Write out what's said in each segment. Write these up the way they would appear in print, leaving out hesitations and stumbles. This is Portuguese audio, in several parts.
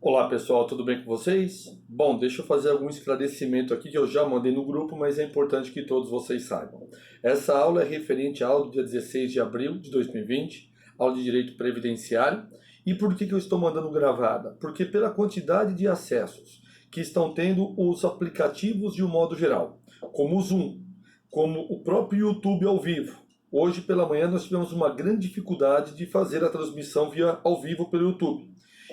Olá pessoal, tudo bem com vocês? Bom, deixa eu fazer algum esclarecimento aqui que eu já mandei no grupo, mas é importante que todos vocês saibam. Essa aula é referente à aula do dia 16 de abril de 2020, aula de Direito Previdenciário. E por que eu estou mandando gravada? Porque pela quantidade de acessos que estão tendo os aplicativos de um modo geral, como o Zoom, como o próprio YouTube ao vivo. Hoje pela manhã nós tivemos uma grande dificuldade de fazer a transmissão via ao vivo pelo YouTube.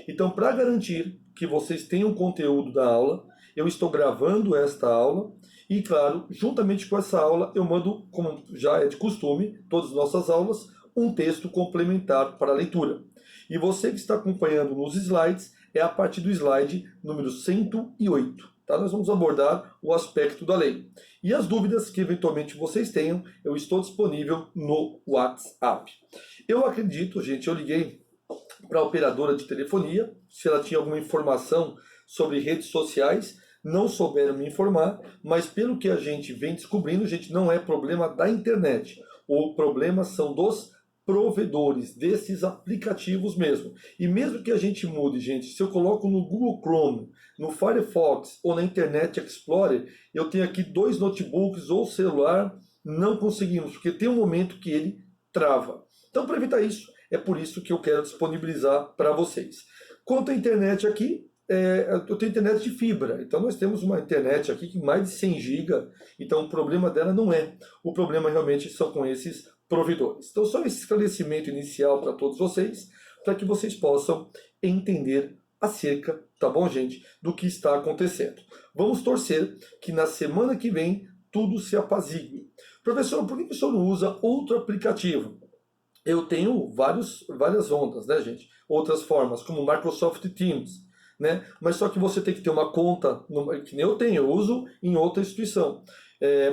Então, para garantir que vocês tenham conteúdo da aula, eu estou gravando esta aula e, claro, juntamente com essa aula, eu mando, como já é de costume, todas as nossas aulas, um texto complementar para a leitura. E você que está acompanhando nos slides, é a partir do slide número 108. Tá? Nós vamos abordar o aspecto da lei. E as dúvidas que eventualmente vocês tenham, eu estou disponível no WhatsApp. Eu acredito, gente, eu liguei para a operadora de telefonia, se ela tinha alguma informação sobre redes sociais, não souberam me informar, mas pelo que a gente vem descobrindo, gente, não é problema da internet. O problema são dos provedores, desses aplicativos mesmo. E mesmo que a gente mude, gente, se eu coloco no Google Chrome, no Firefox ou na Internet Explorer, eu tenho aqui 2 notebooks ou celular, não conseguimos, porque tem um momento que ele trava. Então, para evitar isso, é por isso que eu quero disponibilizar para vocês. Quanto à internet aqui, eu tenho internet de fibra, então nós temos uma internet aqui que mais de 100 GB, então o problema dela não é. O problema realmente são com esses provedores. Então só esse esclarecimento inicial para todos vocês, para que vocês possam entender acerca, tá bom, gente, do que está acontecendo. Vamos torcer que na semana que vem tudo se apazigue. Professor, por que o senhor não usa outro aplicativo? Eu tenho várias ondas, né, gente? Outras formas, como Microsoft Teams, né? Mas só que você tem que ter uma conta, que nem eu tenho, eu uso em outra instituição.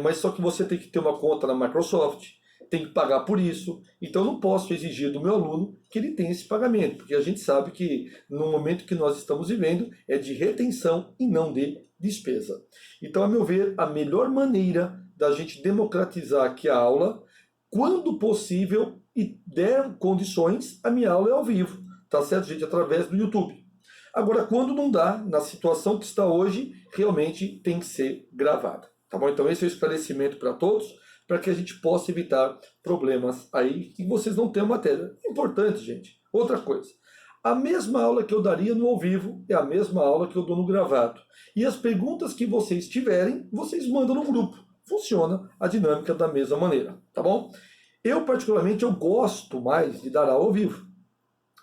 Mas só que você tem que ter uma conta na Microsoft, tem que pagar por isso. Então eu não posso exigir do meu aluno que ele tenha esse pagamento, porque a gente sabe que no momento que nós estamos vivendo é de retenção e não de despesa. Então, a meu ver, a melhor maneira da gente democratizar aqui a aula, quando possível e der condições, a minha aula é ao vivo, tá certo, gente? Através do YouTube. Agora, quando não dá, na situação que está hoje, realmente tem que ser gravada, tá bom? Então esse é o esclarecimento para todos, para que a gente possa evitar problemas aí e vocês não tenham matéria. Importante, gente. Outra coisa, a mesma aula que eu daria no ao vivo é a mesma aula que eu dou no gravado. E as perguntas que vocês tiverem, vocês mandam no grupo. Funciona a dinâmica da mesma maneira, tá bom? Eu, particularmente, eu gosto mais de dar aula ao vivo,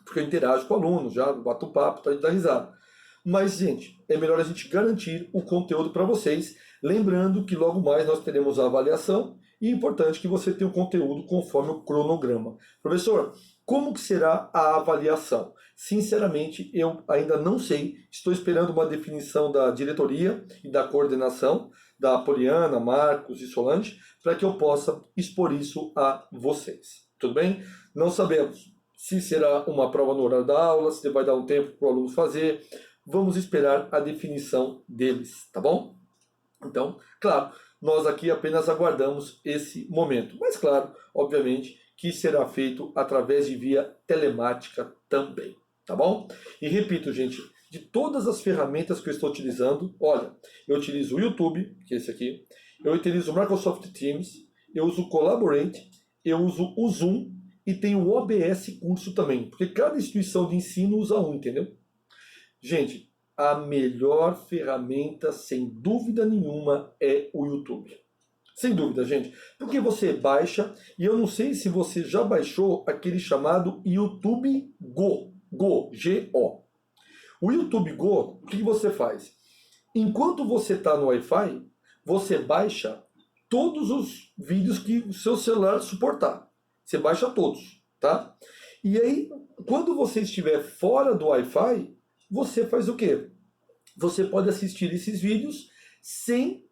porque eu interajo com o aluno, já bato um papo, tá, dá risada. Mas, gente, é melhor a gente garantir o conteúdo para vocês, lembrando que logo mais nós teremos a avaliação e é importante que você tenha o conteúdo conforme o cronograma. Professor, como que será a avaliação? Sinceramente, eu ainda não sei. Estou esperando uma definição da diretoria e da coordenação, da Poliana, Marcos e Solange, para que eu possa expor isso a vocês. Tudo bem? Não sabemos se será uma prova no horário da aula, se vai dar um tempo para o aluno fazer. Vamos esperar a definição deles, tá bom? Então, claro, nós aqui apenas aguardamos esse momento. Mas, claro, obviamente, que será feito através de via telemática também, tá bom? E repito, gente, de todas as ferramentas que eu estou utilizando, olha, eu utilizo o YouTube, que é esse aqui, eu utilizo o Microsoft Teams, eu uso o Collaborate, eu uso o Zoom e tenho o OBS Curso também, porque cada instituição de ensino usa um, entendeu? Gente, a melhor ferramenta, sem dúvida nenhuma, é o YouTube. Sem dúvida, gente. Porque você baixa, e eu não sei se você já baixou aquele chamado YouTube Go. Go, G-O. O YouTube Go, o que você faz? Enquanto você está no Wi-Fi, você baixa todos os vídeos que o seu celular suportar. Você baixa todos, tá? E aí, quando você estiver fora do Wi-Fi, você faz o quê? Você pode assistir esses vídeos sem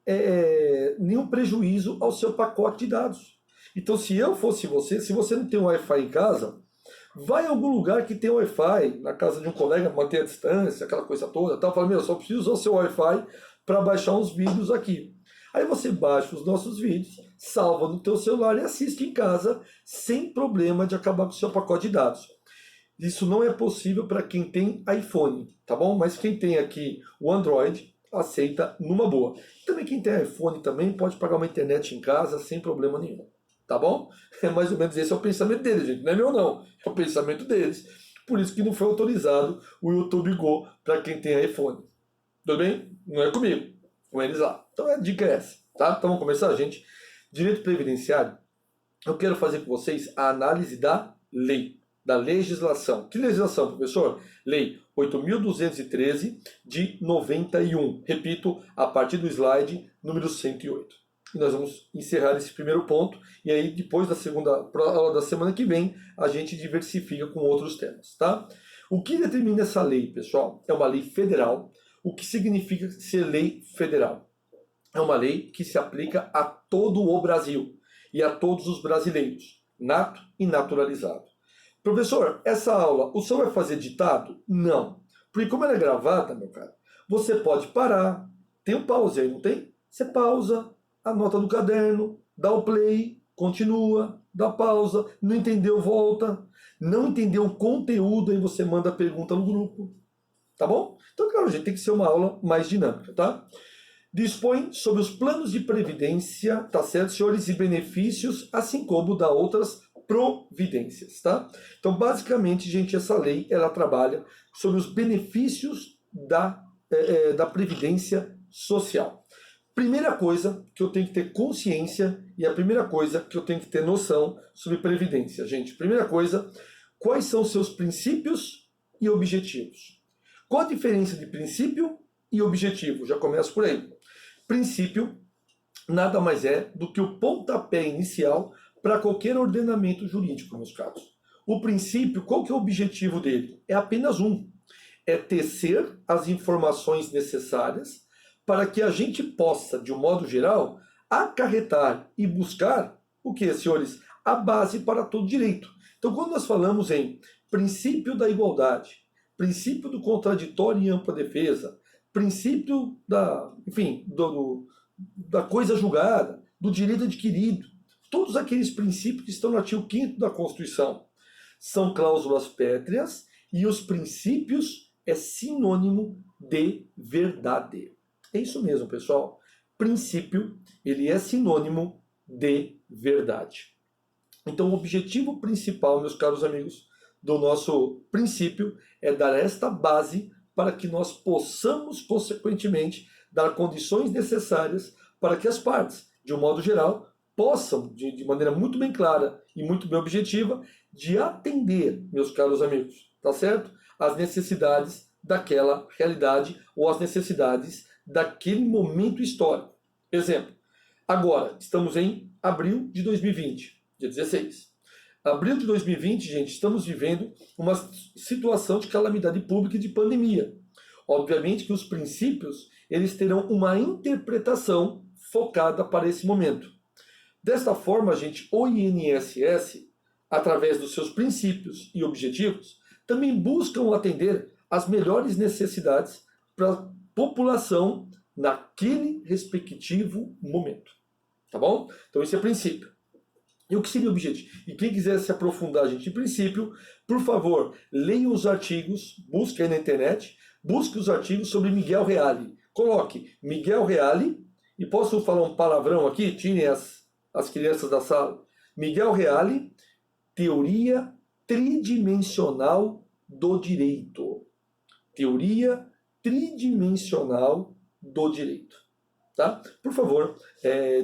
nenhum prejuízo ao seu pacote de dados. Então, se eu fosse você, se você não tem um Wi-Fi em casa, vai em algum lugar que tem Wi-Fi, na casa de um colega, manter a distância, aquela coisa toda, tal. Fala, meu, só preciso usar o seu Wi-Fi para baixar uns vídeos aqui. Aí você baixa os nossos vídeos, salva no teu celular e assiste em casa, sem problema de acabar com o seu pacote de dados. Isso não é possível para quem tem iPhone, tá bom? Mas quem tem aqui o Android aceita numa boa. Também quem tem iPhone também pode pagar uma internet em casa sem problema nenhum, tá bom? É mais ou menos esse é o pensamento deles, gente. Não é meu não, é o pensamento deles. Por isso que não foi autorizado o YouTube Go para quem tem iPhone. Tudo bem? Não é comigo, com eles lá. Então a dica é essa, tá? Então vamos começar, gente. Direito previdenciário, eu quero fazer com vocês a análise da lei, da legislação. Que legislação, professor? Lei 8.213 de 91. Repito, a partir do slide número 108. E nós vamos encerrar esse primeiro ponto, e aí depois da segunda aula da semana que vem, a gente diversifica com outros temas, tá? O que determina essa lei, pessoal? É uma lei federal. O que significa ser lei federal? É uma lei que se aplica a todo o Brasil e a todos os brasileiros, nato e naturalizado. Professor, essa aula, o senhor vai fazer ditado? Não. Porque como ela é gravada, meu cara, você pode parar, tem um pause aí, não tem? Você pausa, anota no caderno, dá o play, continua, dá pausa, não entendeu, volta. Não entendeu o conteúdo, aí você manda a pergunta no grupo. Tá bom? Então, claro, gente, tem que ser uma aula mais dinâmica, tá? Dispõe sobre os planos de previdência, tá certo, senhores, e benefícios, assim como da outras providências, tá? Então, basicamente, gente, essa lei, ela trabalha sobre os benefícios da previdência social. Primeira coisa que eu tenho que ter consciência e a primeira coisa que eu tenho que ter noção sobre previdência, gente. Primeira coisa, quais são os seus princípios e objetivos? Qual a diferença de princípio e objetivo? Já começo por aí. Princípio nada mais é do que o pontapé inicial para qualquer ordenamento jurídico, meus caros. O princípio, qual que é o objetivo dele? É apenas um. É tecer as informações necessárias para que a gente possa, de um modo geral, acarretar e buscar o que, senhores? A base para todo direito. Então, quando nós falamos em princípio da igualdade, princípio do contraditório e ampla defesa, princípio da coisa julgada, do direito adquirido, todos aqueles princípios que estão no artigo 5º da Constituição são cláusulas pétreas e os princípios é sinônimo de verdade. É isso mesmo, pessoal. Princípio, ele é sinônimo de verdade. Então, o objetivo principal, meus caros amigos, do nosso princípio é dar esta base para que nós possamos, consequentemente, dar condições necessárias para que as partes, de um modo geral, possam, de maneira muito bem clara e muito bem objetiva, de atender, meus caros amigos, tá certo? As necessidades daquela realidade ou as necessidades daquele momento histórico. Exemplo, agora estamos em abril de 2020, dia 16. Abril de 2020, gente, estamos vivendo uma situação de calamidade pública e de pandemia. Obviamente que os princípios, eles terão uma interpretação focada para esse momento. Desta forma, gente, o INSS, através dos seus princípios e objetivos, também buscam atender às melhores necessidades para a população naquele respectivo momento. Tá bom? Então esse é o princípio. E o que seria o objetivo? E quem quiser se aprofundar, gente, em princípio, por favor, leiam os artigos, busque aí na internet, busque os artigos sobre Miguel Reale. Coloque Miguel Reale, e posso falar um palavrão aqui? Tirem as crianças da sala. Miguel Reale, Teoria Tridimensional do Direito. Teoria Tridimensional do Direito. Tá? Por favor,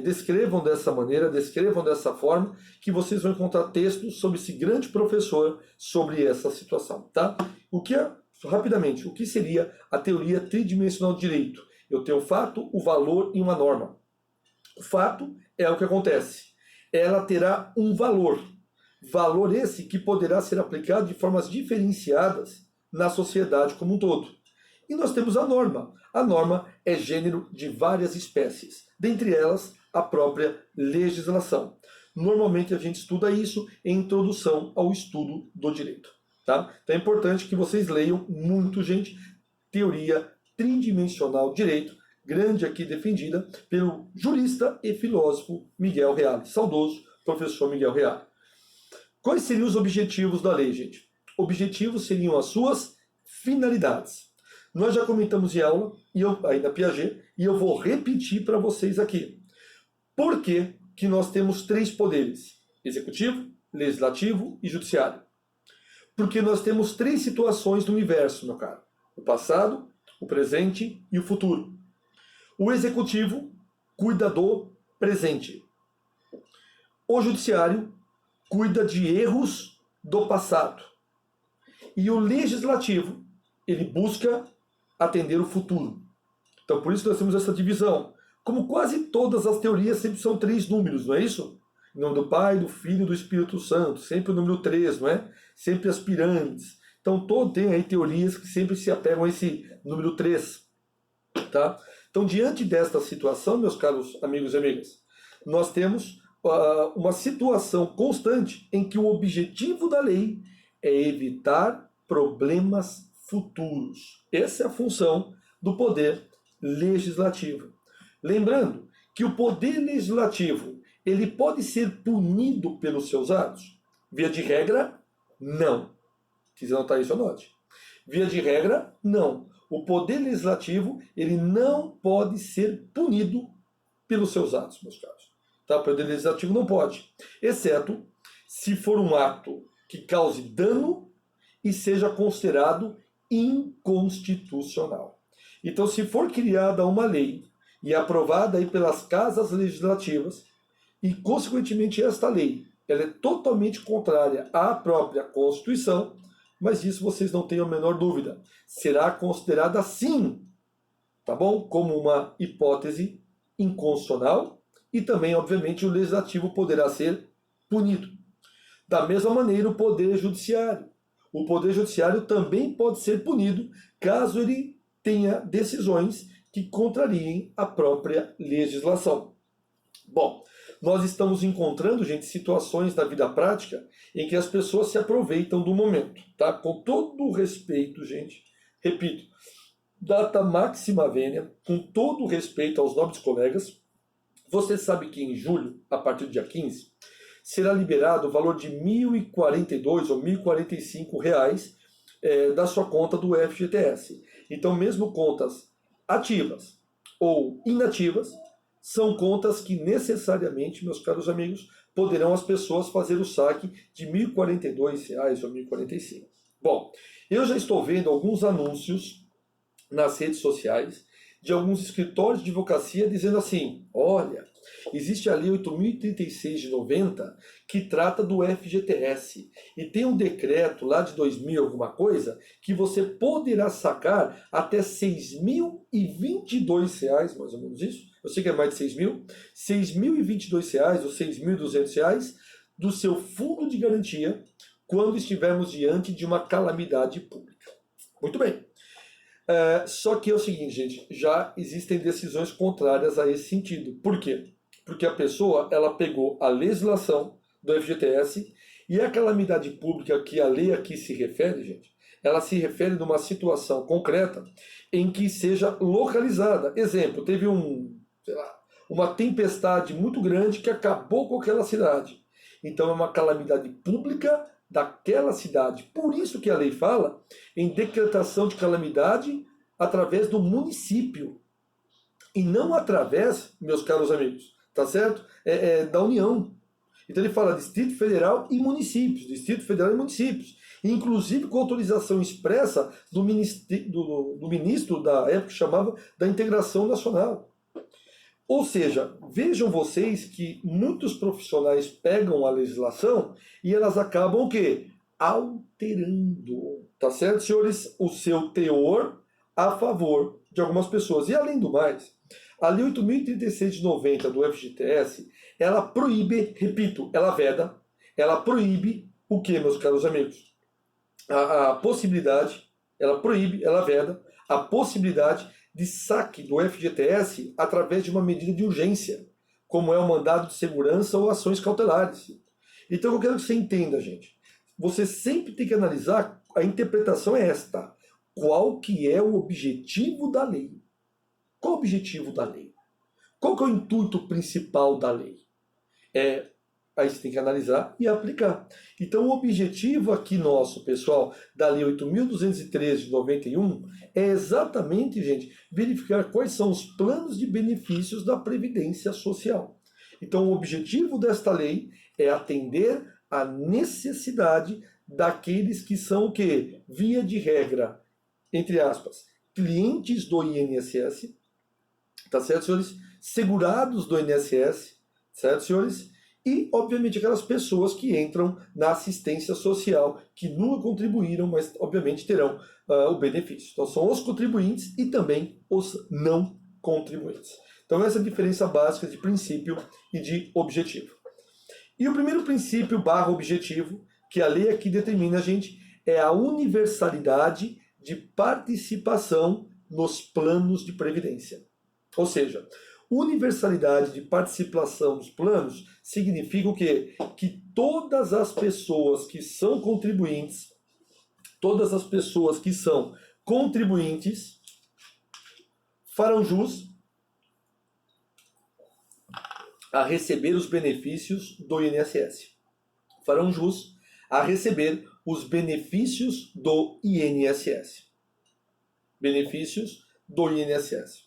descrevam dessa maneira, descrevam dessa forma, que vocês vão encontrar textos sobre esse grande professor sobre essa situação. Tá? Rapidamente, o que seria a teoria tridimensional do direito? Eu tenho o fato, o valor e uma norma. O fato é o que acontece. Ela terá um valor. Valor esse que poderá ser aplicado de formas diferenciadas na sociedade como um todo. E nós temos a norma. A norma é gênero de várias espécies, dentre elas a própria legislação. Normalmente a gente estuda isso em introdução ao estudo do direito. Tá? Então é importante que vocês leiam muito, gente, Teoria Tridimensional do Direito, grande aqui defendida pelo jurista e filósofo Miguel Reale, saudoso professor Miguel Reale. Quais seriam os objetivos da lei, gente? Objetivos seriam as suas finalidades. Nós já comentamos em aula, aí na Piaget, e eu vou repetir para vocês aqui. Por que nós temos 3 poderes? Executivo, legislativo e judiciário. Porque nós temos 3 situações no universo, meu caro. O passado, o presente e o futuro. O executivo cuida do presente. O judiciário cuida de erros do passado. E o legislativo, ele busca atender o futuro. Então, por isso nós temos essa divisão. Como quase todas as teorias sempre são 3 números, não é isso? Em nome do Pai, do Filho e do Espírito Santo. Sempre o número 3, não é? Sempre as pirâmides. Então, tem aí teorias que sempre se apegam a esse número 3. Tá? Então, diante desta situação, meus caros amigos e amigas, nós temos uma situação constante em que o objetivo da lei é evitar problemas futuros. Essa é a função do poder legislativo. Lembrando que o poder legislativo, ele pode ser punido pelos seus atos? Via de regra, não. Se quiser anotar isso, anote. Via de regra, não. O poder legislativo, ele não pode ser punido pelos seus atos, meus caros. Tá? O poder legislativo não pode, exceto se for um ato que cause dano e seja considerado inconstitucional. Então, se for criada uma lei e aprovada aí pelas casas legislativas, e consequentemente esta lei ela é totalmente contrária à própria Constituição, mas isso vocês não tenham a menor dúvida, será considerada sim, tá bom? Como uma hipótese inconstitucional, e também, obviamente, o legislativo poderá ser punido. Da mesma maneira, o poder judiciário. O poder judiciário também pode ser punido caso ele tenha decisões que contrariem a própria legislação. Bom, nós estamos encontrando, gente, situações na vida prática em que as pessoas se aproveitam do momento, tá? Com todo o respeito, gente, repito, data máxima vênia, com todo o respeito aos nobres colegas, você sabe que em julho, a partir do dia 15, será liberado o valor de R$ 1.042 ou R$ 1.045 da sua conta do FGTS. Então, mesmo contas ativas ou inativas, são contas que necessariamente, meus caros amigos, poderão as pessoas fazer o saque de R$ 1.042 ou R$ 1.045. Bom, eu já estou vendo alguns anúncios nas redes sociais de alguns escritórios de advocacia dizendo assim, olha, existe a Lei 8.036 de 90 que trata do FGTS e tem um decreto lá de 2000 alguma coisa que você poderá sacar até R$ 6.022, mais ou menos isso, eu sei que é mais de 6 mil, R$ 6.022 ou R$ 6.200 do seu fundo de garantia quando estivermos diante de uma calamidade pública. Muito bem. Só que é o seguinte, gente, já existem decisões contrárias a esse sentido. Por quê? Porque a pessoa, ela pegou a legislação do FGTS e a calamidade pública que a lei aqui se refere, gente, ela se refere numa situação concreta em que seja localizada. Exemplo, teve uma tempestade muito grande que acabou com aquela cidade. Então é uma calamidade pública daquela cidade. Por isso que a lei fala em decretação de calamidade através do município. E não através, meus caros amigos, tá certo? Da União. Então ele fala Distrito Federal e municípios. Distrito Federal e municípios. Inclusive com autorização expressa do ministro da época que chamava da Integração Nacional. Ou seja, vejam vocês que muitos profissionais pegam a legislação e elas acabam o quê? Alterando, tá certo, senhores? O seu teor a favor de algumas pessoas. E além do mais, a Lei 8.036 de 90 do FGTS, ela proíbe, repito, ela veda, ela proíbe o que, meus caros amigos? A possibilidade, ela proíbe, ela veda a possibilidade de saque do FGTS através de uma medida de urgência, como é o mandado de segurança ou ações cautelares. Então eu quero que você entenda, gente. Você sempre tem que analisar, a interpretação é esta. Qual que é o objetivo da lei? Qual o objetivo da lei? Qual que é o intuito principal da lei? É Aí você tem que analisar e aplicar. Então o objetivo aqui nosso, pessoal, da Lei 8.213 de 91, é exatamente, gente, verificar quais são os planos de benefícios da Previdência Social. Então o objetivo desta lei é atender à necessidade daqueles que são o quê? Via de regra, entre aspas, clientes do INSS, tá certo, senhores? Segurados do INSS, certo, senhores? E, obviamente, aquelas pessoas que entram na assistência social, que nunca contribuíram, mas, obviamente, terão o benefício. Então, são os contribuintes e também os não contribuintes. Então, essa é a diferença básica de princípio e de objetivo. E o primeiro princípio / objetivo, que a lei aqui determina, gente, é a universalidade de participação nos planos de previdência. Ou seja, universalidade de participação nos planos significa o quê? Que todas as pessoas que são contribuintes, farão jus a receber os benefícios do INSS. Farão jus a receber os benefícios do INSS. Benefícios do INSS.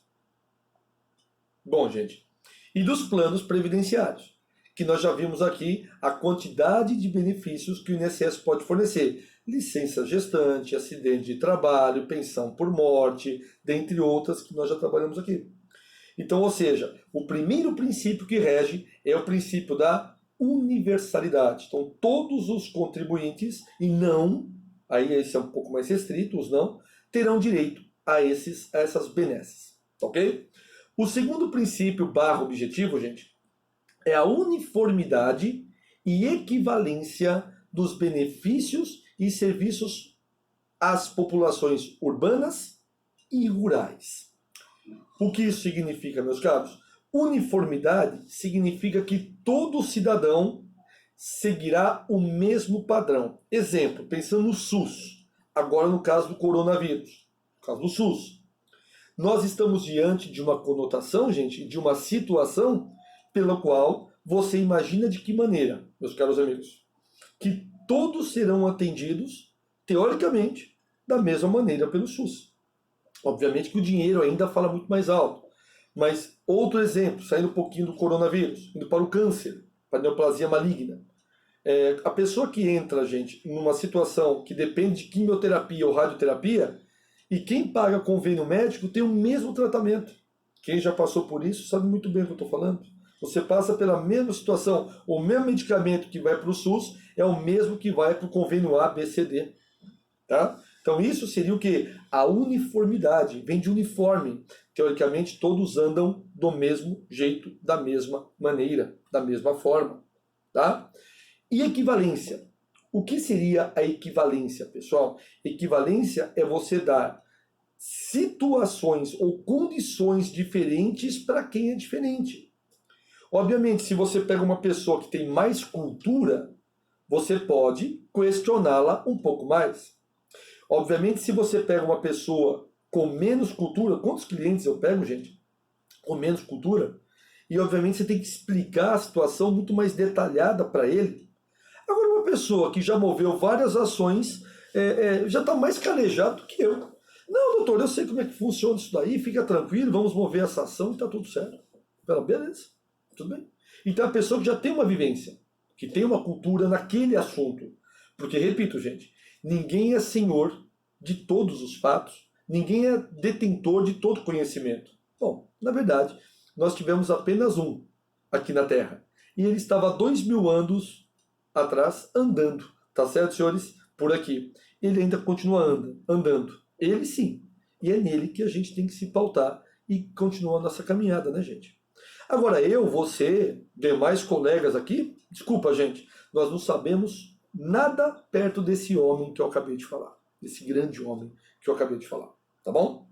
Bom, gente, e dos planos previdenciários, que nós já vimos aqui a quantidade de benefícios que o INSS pode fornecer. Licença gestante, acidente de trabalho, pensão por morte, dentre outras que nós já trabalhamos aqui. Então, ou seja, o primeiro princípio que rege é o princípio da universalidade. Então, todos os contribuintes, e não, aí esse é um pouco mais restrito, os não, terão direito a essas benesses. Ok? O segundo princípio / objetivo, gente, é a uniformidade e equivalência dos benefícios e serviços às populações urbanas e rurais. O que isso significa, meus caros? Uniformidade significa que todo cidadão seguirá o mesmo padrão. Exemplo, pensando no SUS, agora no caso do coronavírus, no caso do SUS. Nós estamos diante de uma conotação, gente, de uma situação pela qual você imagina de que maneira, meus caros amigos, que todos serão atendidos, teoricamente, da mesma maneira pelo SUS. Obviamente que o dinheiro ainda fala muito mais alto. Mas outro exemplo, saindo um pouquinho do coronavírus, indo para o câncer, para a neoplasia maligna. A pessoa que entra, gente, numa situação que depende de quimioterapia ou radioterapia, e quem paga convênio médico tem o mesmo tratamento. Quem já passou por isso sabe muito bem o que eu estou falando. Você passa pela mesma situação. O mesmo medicamento que vai para o SUS é o mesmo que vai para o convênio A, B, C, D. Tá? Então isso seria o quê? A uniformidade. Vem de uniforme. Teoricamente todos andam do mesmo jeito, da mesma maneira, da mesma forma. Tá? E equivalência. O que seria a equivalência, pessoal? Equivalência é você dar situações ou condições diferentes para quem é diferente. Obviamente, se você pega uma pessoa que tem mais cultura, você pode questioná-la um pouco mais. Obviamente, se você pega uma pessoa com menos cultura, quantos clientes eu pego, gente, com menos cultura? E, obviamente, você tem que explicar a situação muito mais detalhada para ele. Agora, uma pessoa que já moveu várias ações, já está mais calejado do que eu. Não, doutor, eu sei como é que funciona isso daí, fica tranquilo, vamos mover essa ação e está tudo certo. Beleza, tudo bem. Então, a pessoa que já tem uma vivência, que tem uma cultura naquele assunto. Porque, repito, gente, ninguém é senhor de todos os fatos, ninguém é detentor de todo conhecimento. Bom, na verdade, nós tivemos apenas um aqui na Terra. E ele estava há 2000 anos atrás andando, tá certo, senhores? Por aqui. Ele ainda continua andando. Ele sim. E é nele que a gente tem que se pautar e continuar a nossa caminhada, né, gente? Agora, eu, você, demais colegas aqui, desculpa, gente, nós não sabemos nada perto desse homem que eu acabei de falar. Desse grande homem que eu acabei de falar. Tá bom?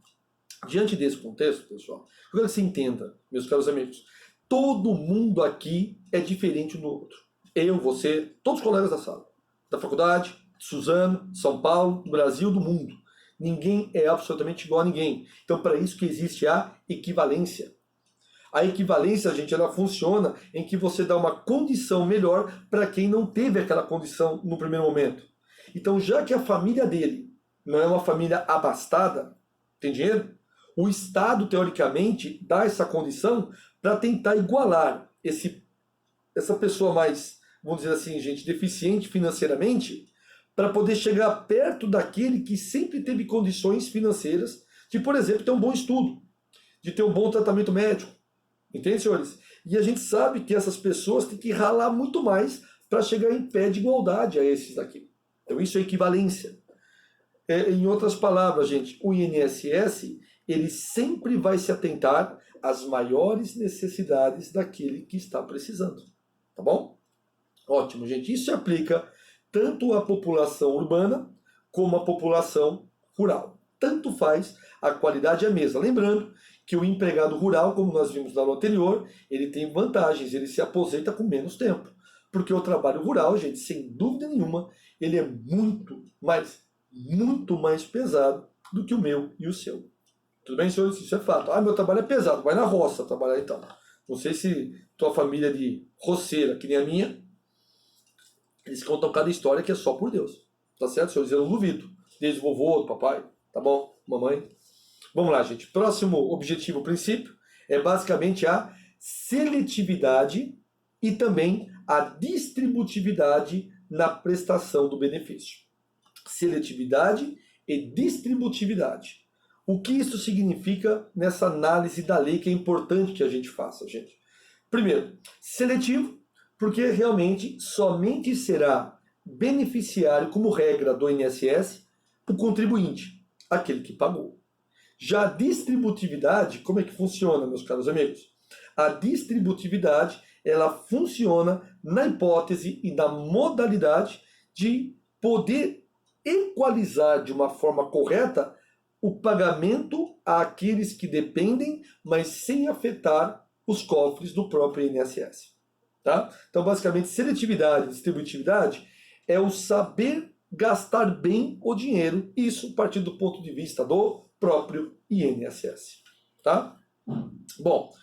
Diante desse contexto, pessoal, eu quero que você entenda, meus caros amigos, todo mundo aqui é diferente um do outro. Eu, você, todos os colegas da sala, da faculdade, de Suzano, São Paulo, do Brasil, do mundo. Ninguém é absolutamente igual a ninguém. Então, para isso que existe a equivalência. A equivalência, gente, ela funciona em que você dá uma condição melhor para quem não teve aquela condição no primeiro momento. Então, já que a família dele não é uma família abastada, tem dinheiro, o Estado, teoricamente, dá essa condição para tentar igualar essa pessoa mais, vamos dizer assim, gente, deficiente financeiramente, para poder chegar perto daquele que sempre teve condições financeiras de, por exemplo, ter um bom estudo, de ter um bom tratamento médico. Entende, senhores? E a gente sabe que essas pessoas têm que ralar muito mais para chegar em pé de igualdade a esses daqui. Então isso é equivalência. Em outras palavras, gente, o INSS, ele sempre vai se atentar às maiores necessidades daquele que está precisando. Tá bom? Ótimo, gente. Isso se aplica tanto à população urbana como à população rural. Tanto faz, a qualidade é a mesma. Lembrando que o empregado rural, como nós vimos na aula anterior, ele tem vantagens, ele se aposenta com menos tempo. Porque o trabalho rural, gente, sem dúvida nenhuma, ele é muito mais pesado do que o meu e o seu. Tudo bem, senhores? Isso é fato. Ah, meu trabalho é pesado, vai na roça trabalhar então. Não sei se tua família de roceira, que nem a minha, eles contam cada história que é só por Deus. Tá certo, senhores? Eu não duvido. Desde o vovô, do papai, tá bom? Mamãe. Vamos lá, gente. Próximo objetivo, princípio, é basicamente a seletividade e também a distributividade na prestação do benefício. Seletividade e distributividade. O que isso significa nessa análise da lei que é importante que a gente faça, gente? Primeiro, seletivo, porque realmente somente será beneficiário, como regra do INSS, o contribuinte, aquele que pagou. Já a distributividade, como é que funciona, meus caros amigos? A distributividade, ela funciona na hipótese e na modalidade de poder equalizar de uma forma correta o pagamento àqueles que dependem, mas sem afetar os cofres do próprio INSS. Tá? Então, basicamente, seletividade e distributividade é o saber gastar bem o dinheiro, isso a partir do ponto de vista do próprio INSS. Tá? Bom,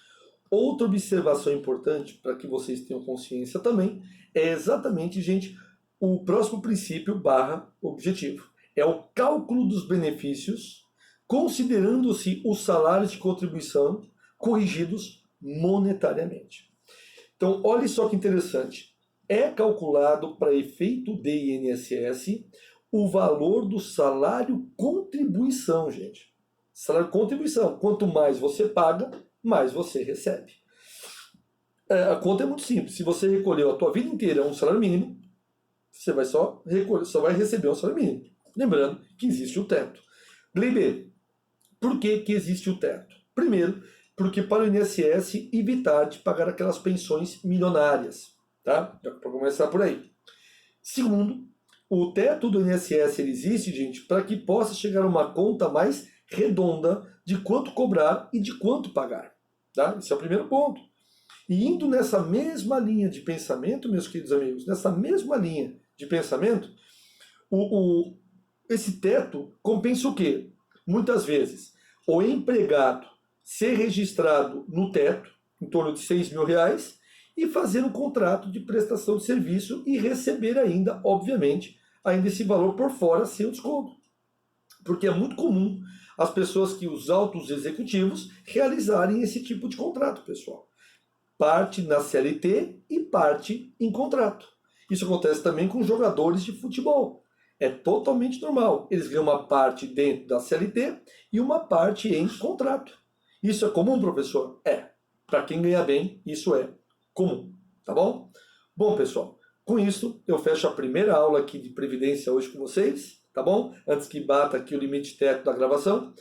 outra observação importante para que vocês tenham consciência também é exatamente, gente, o próximo princípio / objetivo. É o cálculo dos benefícios, considerando-se os salários de contribuição corrigidos monetariamente. Então, olha só que interessante. É calculado para efeito de INSS o valor do salário contribuição, gente. Salário contribuição. Quanto mais você paga, mais você recebe. A conta é muito simples. Se você recolheu a tua vida inteira um salário mínimo, você vai só receber um salário mínimo. Lembrando que existe o teto. Gleiber, por que existe o teto? Primeiro, porque para o INSS evitar de pagar aquelas pensões milionárias. Tá? Já para começar por aí. Segundo, o teto do INSS ele existe, gente, para que possa chegar a uma conta mais redonda de quanto cobrar e de quanto pagar. Tá? Esse é o primeiro ponto. E indo nessa mesma linha de pensamento, meus queridos amigos, nessa mesma linha de pensamento, esse teto compensa o quê? Muitas vezes, o empregado ser registrado no teto, em torno de R$6.000, e fazer um contrato de prestação de serviço e receber ainda, obviamente, ainda esse valor por fora sem o desconto. Porque é muito comum as pessoas que os altos executivos realizarem esse tipo de contrato, pessoal. Parte na CLT e parte em contrato. Isso acontece também com jogadores de futebol. É totalmente normal. Eles ganham uma parte dentro da CLT e uma parte em contrato. Isso é comum, professor? É. Para quem ganha bem, isso é comum. Tá bom? Bom, pessoal, com isso eu fecho a primeira aula aqui de Previdência hoje com vocês, tá bom? Antes que bata aqui o limite teto da gravação.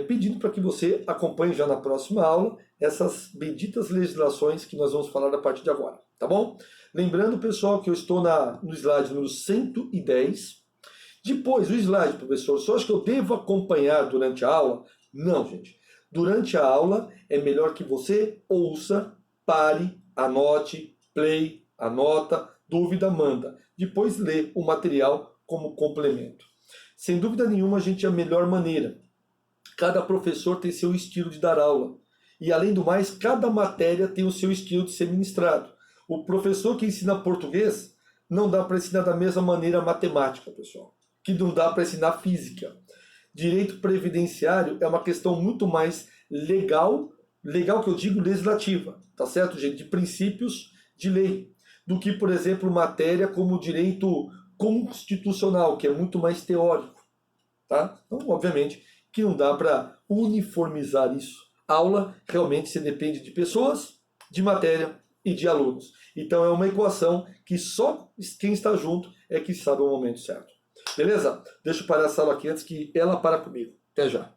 Pedindo para que você acompanhe já na próxima aula essas benditas legislações que nós vamos falar a partir de agora, tá bom? Lembrando, pessoal, que eu estou no slide número 110. Depois, o slide, professor, só acho que eu devo acompanhar durante a aula? Não, gente. Durante a aula é melhor que você ouça, pare, anote, play, anota, dúvida, manda. Depois lê o material como complemento. Sem dúvida nenhuma, gente, é a melhor maneira. Cada professor tem seu estilo de dar aula. E além do mais, cada matéria tem o seu estilo de ser ministrado. O professor que ensina português não dá para ensinar da mesma maneira matemática, pessoal. Que não dá para ensinar física. Direito previdenciário é uma questão muito mais legal que eu digo legislativa, tá certo, gente? De princípios de lei, do que, por exemplo, matéria como direito constitucional, que é muito mais teórico, tá? Então, obviamente, que não dá para uniformizar isso. Aula realmente se depende de pessoas, de matéria e de alunos. Então é uma equação que só quem está junto é que sabe o momento certo. Beleza? Deixa eu parar essa aula aqui antes que ela para comigo. Até já.